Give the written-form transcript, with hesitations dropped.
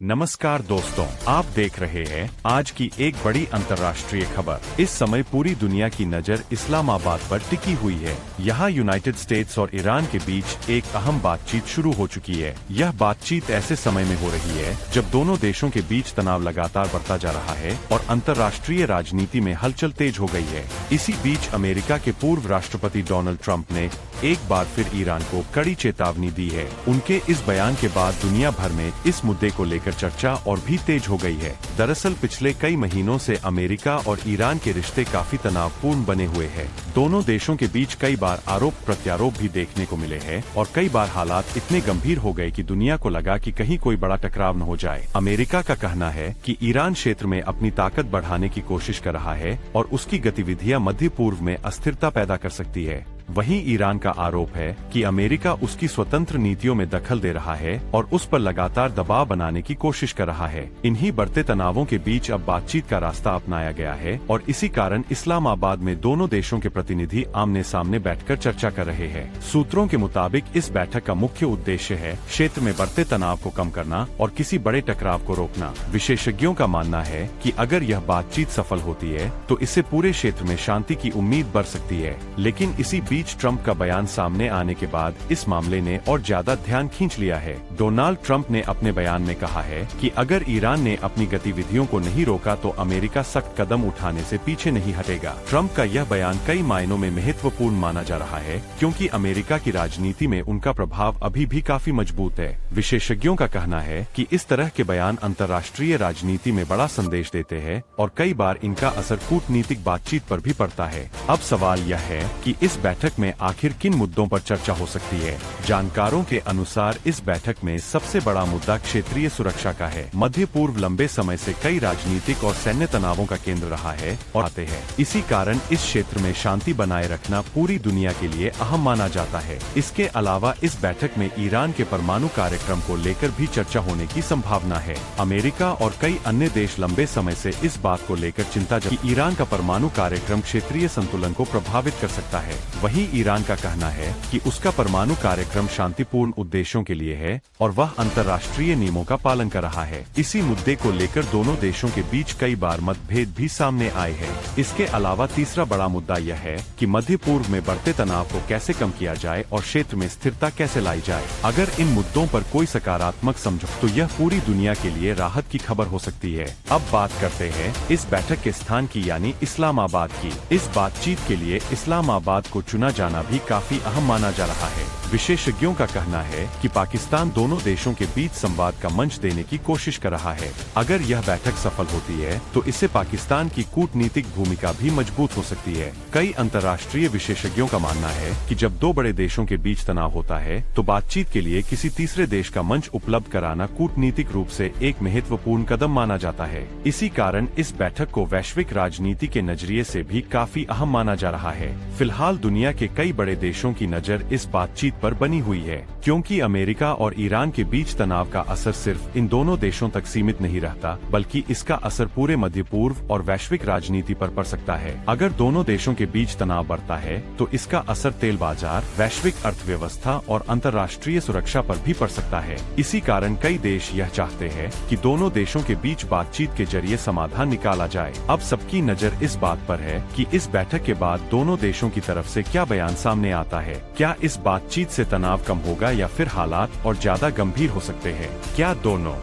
नमस्कार दोस्तों, आप देख रहे हैं आज की एक बड़ी अंतर्राष्ट्रीय खबर। इस समय पूरी दुनिया की नजर इस्लामाबाद पर टिकी हुई है। यहाँ यूनाइटेड स्टेट्स और ईरान के बीच एक अहम बातचीत शुरू हो चुकी है। यह बातचीत ऐसे समय में हो रही है जब दोनों देशों के बीच तनाव लगातार बढ़ता जा रहा है और अंतर्राष्ट्रीय राजनीति में हलचल तेज हो गई है। इसी बीच अमेरिका के पूर्व राष्ट्रपति डोनाल्ड ट्रंप ने एक बार फिर ईरान को कड़ी चेतावनी दी है। उनके इस बयान के बाद दुनिया भर में इस मुद्दे को लेकर चर्चा और भी तेज हो गई है। दरअसल पिछले कई महीनों से अमेरिका और ईरान के रिश्ते काफी तनावपूर्ण बने हुए हैं। दोनों देशों के बीच कई बार आरोप प्रत्यारोप भी देखने को मिले हैं और कई बार हालात इतने गंभीर हो गए कि दुनिया को लगा कि कहीं कोई बड़ा टकराव न हो जाए। अमेरिका का कहना है कि ईरान क्षेत्र में अपनी ताकत बढ़ाने की कोशिश कर रहा है और उसकी गतिविधियां मध्य पूर्व में अस्थिरता पैदा कर सकती है। वहीं ईरान का आरोप है कि अमेरिका उसकी स्वतंत्र नीतियों में दखल दे रहा है और उस पर लगातार दबाव बनाने की कोशिश कर रहा है। इन्हीं बढ़ते तनावों के बीच अब बातचीत का रास्ता अपनाया गया है और इसी कारण इस्लामाबाद में दोनों देशों के प्रतिनिधि आमने सामने बैठकर चर्चा कर रहे हैं। सूत्रों के मुताबिक इस बैठक का मुख्य उद्देश्य है क्षेत्र में बढ़ते तनाव को कम करना और किसी बड़े टकराव को रोकना। विशेषज्ञों का मानना है कि अगर यह बातचीत सफल होती है तो इससे पूरे क्षेत्र में शांति की उम्मीद बढ़ सकती है। लेकिन इसी बीच ट्रंप का बयान सामने आने के बाद इस मामले ने और ज्यादा ध्यान खींच लिया है। डोनाल्ड ट्रंप ने अपने बयान में कहा है कि अगर ईरान ने अपनी गतिविधियों को नहीं रोका तो अमेरिका सख्त कदम उठाने से पीछे नहीं हटेगा। ट्रंप का यह बयान कई मायनों में महत्वपूर्ण माना जा रहा है क्योंकि अमेरिका की राजनीति में उनका प्रभाव अभी भी काफी मजबूत है। विशेषज्ञों का कहना है कि इस तरह के बयान अंतर्राष्ट्रीय राजनीति में बड़ा संदेश देते हैं और कई बार इनका असर कूटनीतिक बातचीत पर भी पड़ता है। अब सवाल यह है कि इस बैठक में आखिर किन मुद्दों पर चर्चा हो सकती है। जानकारों के अनुसार इस बैठक में सबसे बड़ा मुद्दा क्षेत्रीय सुरक्षा का है। मध्य पूर्व लंबे समय से कई राजनीतिक और सैन्य तनावों का केंद्र रहा है और आते हैं। इसी कारण इस क्षेत्र में शांति बनाए रखना पूरी दुनिया के लिए अहम माना जाता है। इसके अलावा इस बैठक में ईरान के परमाणु कार्यक्रम को लेकर भी चर्चा होने की संभावना है। अमेरिका और कई अन्य देश लंबे समय से इस बात को लेकर चिंता कि ईरान का परमाणु कार्यक्रम क्षेत्रीय संतुलन को प्रभावित कर सकता है। वहीं ईरान का कहना है कि उसका परमाणु कार्यक्रम शांतिपूर्ण उद्देश्यों के लिए है और वह अंतर्राष्ट्रीय नियमों का पालन कर रहा है। इसी मुद्दे को लेकर दोनों देशों के बीच कई बार मतभेद भी सामने आए हैं। इसके अलावा तीसरा बड़ा मुद्दा यह है कि मध्य पूर्व में बढ़ते तनाव को कैसे कम किया जाए और क्षेत्र में स्थिरता कैसे लाई जाए। अगर इन मुद्दों पर कोई सकारात्मक समझौता तो यह पूरी दुनिया के लिए राहत की खबर हो सकती है। अब बात करते हैं इस बैठक के स्थान की, यानी इस्लामाबाद की। इस बातचीत के लिए इस्लामाबाद को चुना जाना भी काफी अहम माना जा रहा है। विशेषज्ञों का कहना है कि पाकिस्तान दोनों देशों के बीच संवाद का मंच देने की कोशिश कर रहा है। अगर यह बैठक सफल होती है तो इससे पाकिस्तान की कूटनीतिक भूमिका भी मजबूत हो सकती है। कई अंतर्राष्ट्रीय विशेषज्ञों का मानना है कि जब दो बड़े देशों के बीच तनाव होता है तो बातचीत के लिए किसी तीसरे देश का मंच उपलब्ध कराना कूटनीतिक रूप से एक महत्वपूर्ण कदम माना जाता है। इसी कारण इस बैठक को वैश्विक राजनीति के नजरिए से भी काफी अहम माना जा रहा है। फिलहाल दुनिया के कई बड़े देशों की नजर इस बातचीत पर बनी हुई है क्योंकि अमेरिका और ईरान के बीच तनाव का असर सिर्फ इन दोनों देशों तक सीमित नहीं रहता, बल्कि इसका असर पूरे मध्य पूर्व और वैश्विक राजनीति पर पड़ सकता है। अगर दोनों देशों के बीच तनाव बढ़ता है तो इसका असर तेल बाजार, वैश्विक अर्थव्यवस्था और अंतर्राष्ट्रीय सुरक्षा पर भी पड़ सकता है। इसी कारण कई देश यह चाहते हैं कि दोनों देशों के बीच बातचीत के जरिए समाधान निकाला जाए। अब सबकी नजर इस बात पर है कि इस बैठक के बाद दोनों देशों की तरफ से क्या बयान सामने आता है। क्या इस बातचीत से तनाव कम होगा या फिर हालात और ज्यादा गंभीर हो सकते हैं? क्या दोनों